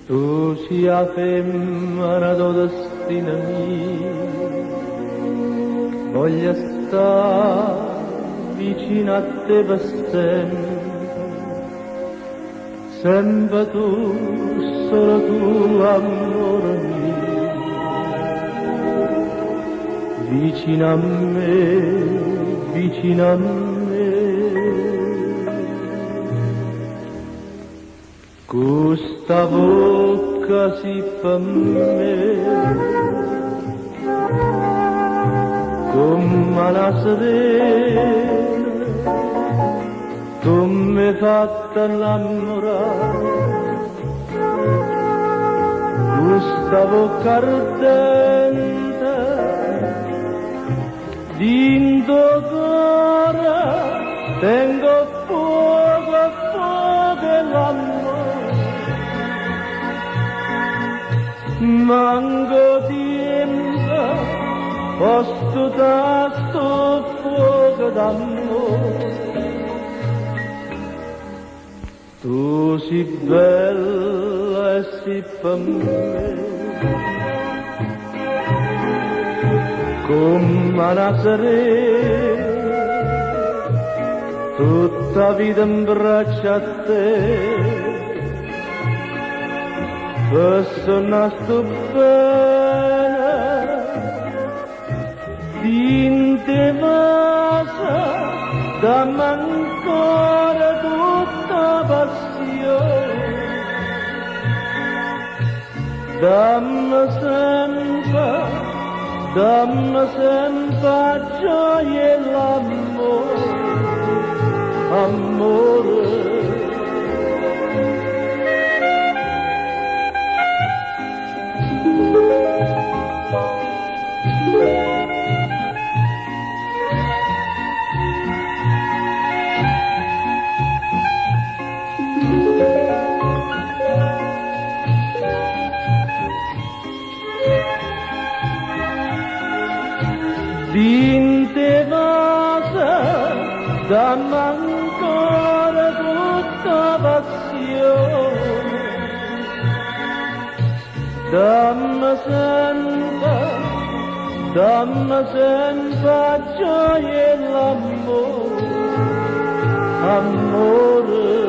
Tu sia femmina do destino mio, voglio stare vicino a te per sempre, sempre tu, solo tu, amore mio, vicino a me, vicino a me. Questa bocca si fa me come una serena, tu mi fatta innamorare. Questa bocca ardente dinto cuore tengo fuoco e l'amore. Manco tempo, posto da sto fuoco d'amore. Tu si bella e si per me, come una serena, tutta vita in braccia a te. Persona bene, dinte masa, dammi ancora tutta passione, dammi sempre gioia e l'amore, amore. Dinte masa, dammi ancora tutta passione, dammi sempre gioia e l'amore, amore.